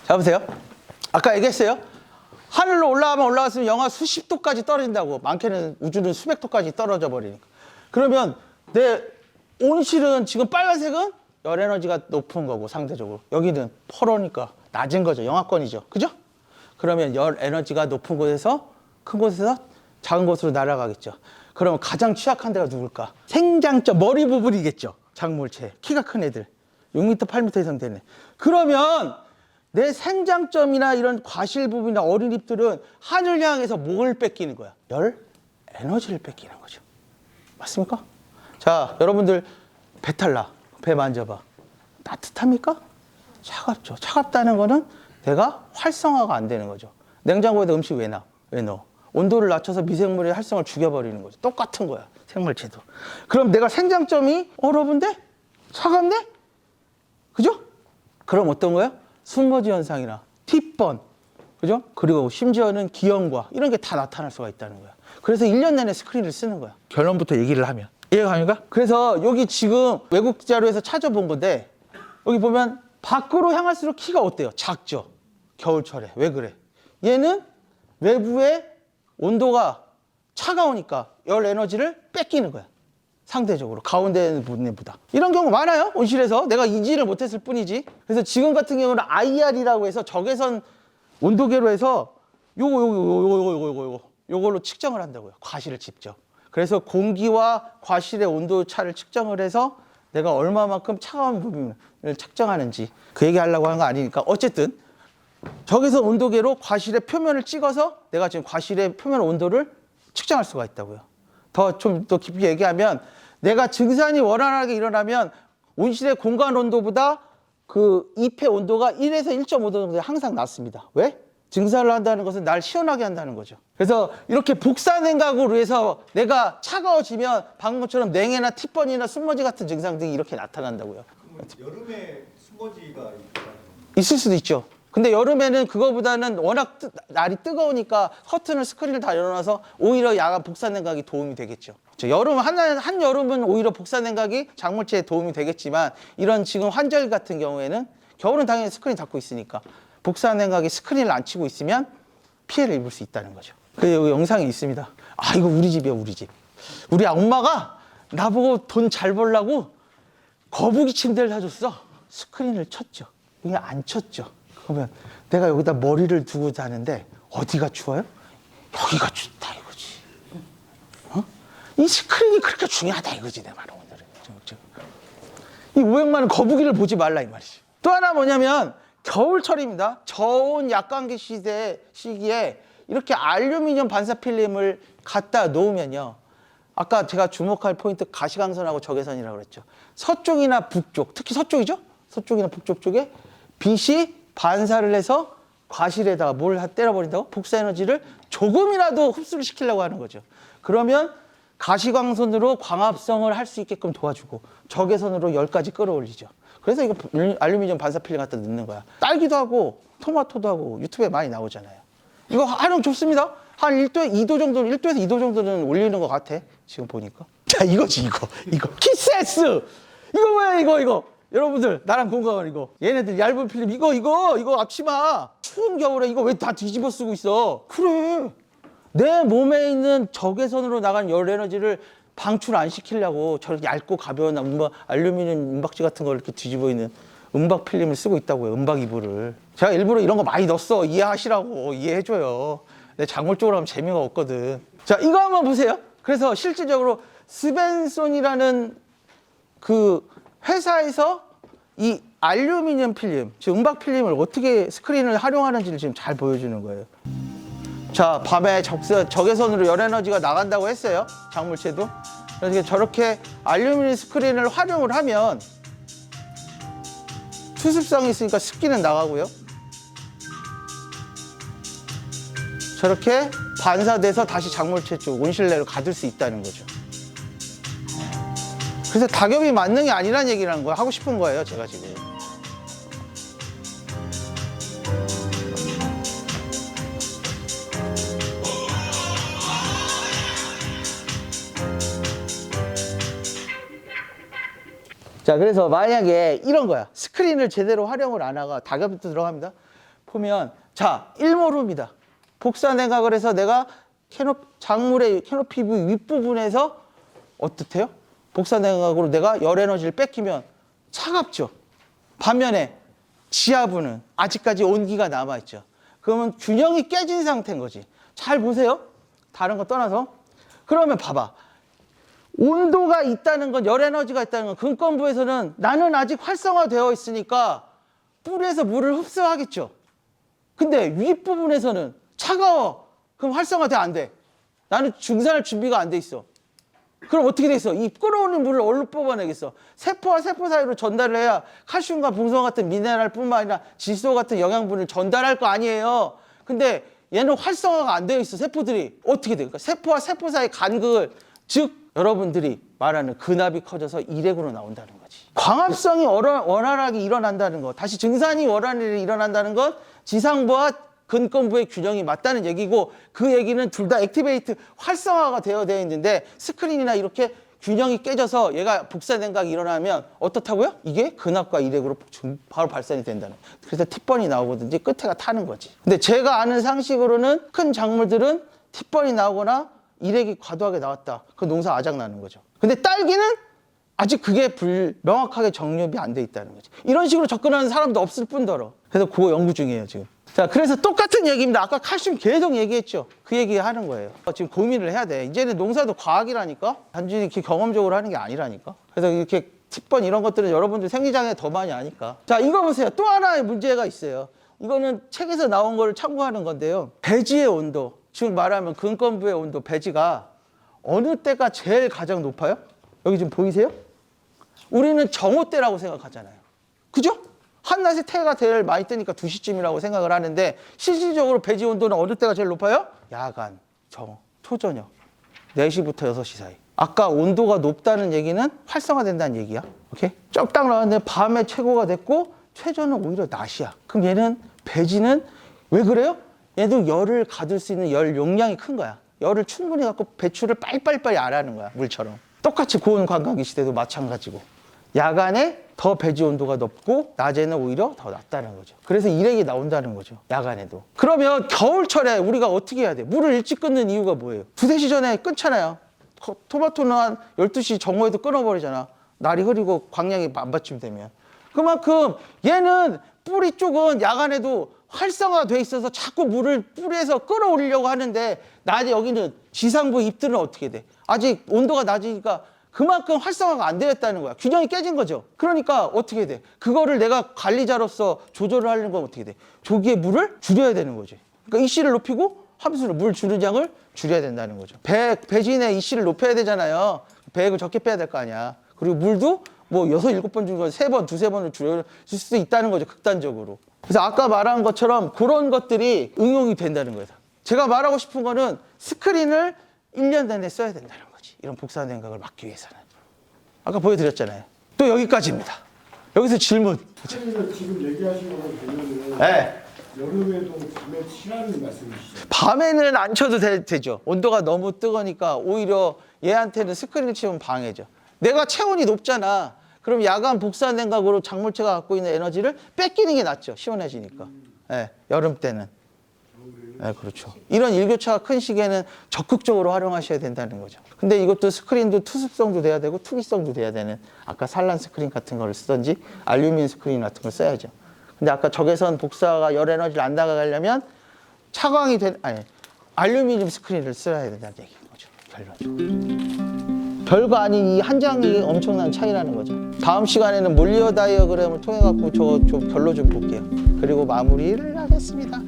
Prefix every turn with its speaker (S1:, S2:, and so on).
S1: 자, 보세요. 아까 얘기했어요. 하늘로 올라가면 올라갔으면 영하 수십 도까지 떨어진다고. 많게는 우주는 수백 도까지 떨어져 버리니까. 그러면 내 온실은 지금 빨간색은 열 에너지가 높은 거고 상대적으로. 여기는 퍼러니까 낮은 거죠. 영하권이죠. 그죠? 그러면 열 에너지가 높은 곳에서 큰 곳에서 작은 곳으로 날아가겠죠. 그러면 가장 취약한 데가 누굴까? 생장점 머리 부분이겠죠. 작물체. 키가 큰 애들. 6m, 8m 이상 되네. 그러면 내 생장점이나 이런 과실 부분이나 어린 잎들은 하늘 향해서 뭘 뺏기는 거야? 열 에너지를 뺏기는 거죠. 맞습니까? 자, 여러분들 배탈 나. 배 만져봐. 따뜻합니까? 차갑죠. 차갑다는 거는 내가 활성화가 안 되는 거죠. 냉장고에다 음식 왜 넣어? 온도를 낮춰서 미생물의 활성을 죽여버리는 거죠. 똑같은 거야. 생물체도. 그럼 내가 생장점이 얼어본데? 차갑네? 그죠? 그럼 어떤 거야? 숨머지 현상이나 팁번, 그죠? 그리고 심지어는 기형과 이런 게 다 나타날 수가 있다는 거야. 그래서 1년 내내 스크린을 쓰는 거야. 결론부터 얘기를 하면. 이해가 갑니까? 그래서 여기 지금 외국 자료에서 찾아본 건데 여기 보면 밖으로 향할수록 키가 어때요? 작죠? 겨울철에. 왜 그래? 얘는 외부의 온도가 차가우니까 열 에너지를 뺏기는 거야. 상대적으로 가운데 분보다 이런 경우 많아요. 온실에서 내가 인지를 못했을 뿐이지. 그래서 지금 같은 경우는 IR이라고 해서 적외선 온도계로 해서 요걸로 측정을 한다고요. 과실을 직접. 그래서 공기와 과실의 온도 차를 측정을 해서 내가 얼마만큼 차가운 부분을 측정하는지 그 얘기 하려고 하는 거 아니니까 어쨌든 적외선 온도계로 과실의 표면을 찍어서 내가 지금 과실의 표면 온도를 측정할 수가 있다고요. 좀 더 깊이 얘기하면 내가 증산이 원활하게 일어나면 온실의 공간 온도보다 그 잎의 온도가 1에서 1.5도 정도 항상 낮습니다. 왜? 증산을 한다는 것은 날 시원하게 한다는 거죠. 그래서 이렇게 복사 냉각으로 해서 내가 차가워지면 방금처럼 냉해나 팁번이나 숨머지 같은 증상들이 이렇게 나타난다고요.
S2: 그러면 여름에 숨머지가
S1: 있을 수도 있죠. 근데 여름에는 그거보다는 워낙 날이 뜨거우니까 커튼을 스크린을 다 열어놔서 오히려 야간 복사 냉각이 도움이 되겠죠. 여름 한 여름은 오히려 복사 냉각이 작물체에 도움이 되겠지만 이런 지금 환절 같은 경우에는 겨울은 당연히 스크린 닫고 있으니까 복사 냉각이 스크린을 안 치고 있으면 피해를 입을 수 있다는 거죠. 그래서 여기 영상이 있습니다. 아, 이거 우리 집이야, 우리 집. 우리 엄마가 나보고 돈 잘 벌라고 거북이 침대를 사줬어. 스크린을 쳤죠. 이게 안 쳤죠. 그러면 내가 여기다 머리를 두고 자는데 어디가 추워요? 여기가 춥다 이거지. 어? 이 스크린이 그렇게 중요하다 이거지 내 말은 오늘은. 이 500만 거북이를 보지 말라 이 말이지. 또 하나 뭐냐면 겨울철입니다. 저온 약광기 시기에 이렇게 알루미늄 반사 필름을 갖다 놓으면요. 아까 제가 주목할 포인트 가시광선하고 적외선이라고 그랬죠. 서쪽이나 북쪽, 특히 서쪽이죠? 서쪽이나 북쪽 쪽에 빛이 반사를 해서 과실에다가 뭘 때려버린다고? 복사 에너지를 조금이라도 흡수를 시키려고 하는 거죠. 그러면 가시광선으로 광합성을 할 수 있게끔 도와주고 적외선으로 열까지 끌어올리죠. 그래서 이거 알루미늄 반사 필름 갖다 넣는 거야. 딸기도 하고 토마토도 하고 유튜브에 많이 나오잖아요. 이거 활용 좋습니다. 한 1도에 2도 정도는 1도에서 2도 정도는 올리는 것 같아. 지금 보니까. 자, 이거지 이거. 키세스! 이거 뭐야 이거. 여러분들 나랑 공감하는 이거. 얘네들 얇은 필름 이거 앞치마. 추운 겨울에 이거 왜 다 뒤집어 쓰고 있어? 그래. 내 몸에 있는 적외선으로 나간 열 에너지를 방출 안 시키려고 저렇게 얇고 가벼운 알루미늄 은박지 같은 걸 이렇게 뒤집어 있는 은박 필름을 쓰고 있다고요. 은박 이불을. 제가 일부러 이런 거 많이 넣었어. 이해하시라고. 이해해줘요. 내 작물 쪽으로 하면 재미가 없거든. 자, 이거 한번 보세요. 그래서 실질적으로 스벤손이라는 그 회사에서 이 알루미늄 필름, 즉 은박 필름을 어떻게 스크린을 활용하는지를 지금 잘 보여주는 거예요. 자, 밤에 적외선으로 열 에너지가 나간다고 했어요. 작물체도. 그래서 저렇게 알루미늄 스크린을 활용을 하면 투습성이 있으니까 습기는 나가고요. 저렇게 반사돼서 다시 작물체 쪽 온실내로 가둘 수 있다는 거죠. 그래서 낙엽이 만능이 아니라는 얘기를 하는 거예요. 하고 싶은 거예요, 제가 지금. 자, 그래서 만약에 이런 거야. 스크린을 제대로 활용을 안 하고 낙엽도 들어갑니다. 그러면 자, 일몰입니다. 복사 냉각을 해서 내가 작물의 캐노피 윗부분에서 어떻대요? 복사 냉각으로 내가 열 에너지를 뺏기면 차갑죠. 반면에 지하부는 아직까지 온기가 남아있죠. 그러면 균형이 깨진 상태인 거지. 잘 보세요. 다른 거 떠나서. 그러면 봐봐. 온도가 있다는 건, 열 에너지가 있다는 건 근권부에서는 나는 아직 활성화되어 있으니까 뿌리에서 물을 흡수하겠죠. 근데 윗부분에서는 차가워. 그럼 활성화돼 안 돼? 나는 중산할 준비가 안 돼 있어. 그럼 어떻게 돼 있어? 이 끓어오르는 물을 어디로 뽑아내겠어? 세포와 세포 사이로 전달을 해야 칼슘과 붕성 같은 미네랄뿐만 아니라 질소 같은 영양분을 전달할 거 아니에요. 근데 얘는 활성화가 안 되어 있어. 세포들이 어떻게 돼? 그러니까 세포와 세포 사이 간극을, 즉 여러분들이 말하는 근압이 커져서 일액으로 나온다는 거지. 광합성이 원활하게 일어난다는 것, 다시 증산이 원활하게 일어난다는 것, 지상부와 근권부의 균형이 맞다는 얘기고, 그 얘기는 둘 다 액티베이트, 활성화가 되어 있는데 스크린이나 이렇게 균형이 깨져서 얘가 복사 냉각이 일어나면 어떻다고요? 이게 근압과 일액으로 바로 발산이 된다는 거예요. 그래서 팁번이 나오거든지 끝에가 타는 거지. 근데 제가 아는 상식으로는 큰 작물들은 팁번이 나오거나 일액이 과도하게 나왔다. 그 농사 아작 나는 거죠. 근데 딸기는 아직 그게 명확하게 정립이 안 돼 있다는 거지. 이런 식으로 접근하는 사람도 없을 뿐더러. 그래서 그거 연구 중이에요, 지금. 자, 그래서 똑같은 얘기입니다. 아까 칼슘 계속 얘기했죠. 그 얘기 하는 거예요. 지금 고민을 해야 돼. 이제는 농사도 과학이라니까? 단순히 이렇게 경험적으로 하는 게 아니라니까? 그래서 이렇게 팁번 이런 것들은 여러분들 생리장애 더 많이 아니까. 자, 이거 보세요. 또 하나의 문제가 있어요. 이거는 책에서 나온 거를 참고하는 건데요. 배지의 온도, 즉 말하면 근권부의 온도, 배지가 어느 때가 제일 가장 높아요? 여기 지금 보이세요? 우리는 정오 때라고 생각하잖아요. 그죠? 한낮에 태가 제일 많이 뜨니까 2시쯤이라고 생각을 하는데, 실질적으로 배지 온도는 어느 때가 제일 높아요? 야간, 정오, 초저녁 4시부터 6시 사이. 아까 온도가 높다는 얘기는 활성화된다는 얘기야. 오케이? 쩍딱 나왔는데 밤에 최고가 됐고 최저는 오히려 낮이야. 그럼 얘는, 배지는 왜 그래요? 얘도 열을 가둘 수 있는 열 용량이 큰 거야. 열을 충분히 갖고 배출을 빨리빨리 안 하는 거야, 물처럼. 똑같이 고온 관광기 시대도 마찬가지고, 야간에 더 배지 온도가 높고 낮에는 오히려 더 낮다는 거죠. 그래서 일액이 나온다는 거죠, 야간에도. 그러면 겨울철에 우리가 어떻게 해야 돼? 물을 일찍 끊는 이유가 뭐예요? 2, 3시 전에 끊잖아요. 토마토는 한 12시 정오에도 끊어버리잖아. 날이 흐리고 광량이 안 받침되면. 그만큼 얘는 뿌리 쪽은 야간에도 활성화돼 있어서 자꾸 물을 뿌리에서 끌어올리려고 하는데, 낮에 여기는 지상부 잎들은 어떻게 돼? 아직 온도가 낮으니까 그만큼 활성화가 안 되었다는 거야. 균형이 깨진 거죠. 그러니까 어떻게 돼? 그거를 내가 관리자로서 조절을 하려는 건 어떻게 돼? 조기에 물을 줄여야 되는 거지. 그러니까 이씨를 높이고 함수를, 물 주는 양을 줄여야 된다는 거죠. 배진의 이씨를 높여야 되잖아요. 배액을 적게 빼야 될 거 아니야. 그리고 물도 뭐 6, 7번 중에 3번, 2, 3번을 줄일 수 있다는 거죠, 극단적으로. 그래서 아까 말한 것처럼 그런 것들이 응용이 된다는 거예요. 제가 말하고 싶은 거는 스크린을 1년 내내 써야 된다는 거지. 이런 복사 냉각을 막기 위해서는. 아까 보여드렸잖아요. 또 여기까지입니다. 여기서 질문.
S3: 지금 얘기하신 거 보면은
S1: 네.
S3: 여름에도 밤에 치라는 말씀이시죠?
S1: 밤에는 안 쳐도 되죠. 온도가 너무 뜨거우니까 오히려 얘한테는 스크린을 치면 방해죠. 내가 체온이 높잖아. 그럼 야간 복사 냉각으로 작물체가 갖고 있는 에너지를 뺏기는 게 낫죠. 시원해지니까. 네, 여름 때는. 네, 그렇죠. 이런 일교차가 큰 시기에는 적극적으로 활용하셔야 된다는 거죠. 근데 이것도 스크린도 투습성도 돼야 되고 투기성도 돼야 되는, 아까 산란 스크린 같은 거를 쓰든지 알루미늄 스크린 같은 걸 써야죠. 근데 아까 적외선 복사가 열 에너지를 안 나가려면 알루미늄 스크린을 써야 된다는 얘기인 거죠. 결론적으로. 별거 아닌 이 한 장이 엄청난 차이라는 거죠. 다음 시간에는 몰리어 다이어그램을 통해 갖고 저 결로 좀 볼게요. 그리고 마무리를 하겠습니다.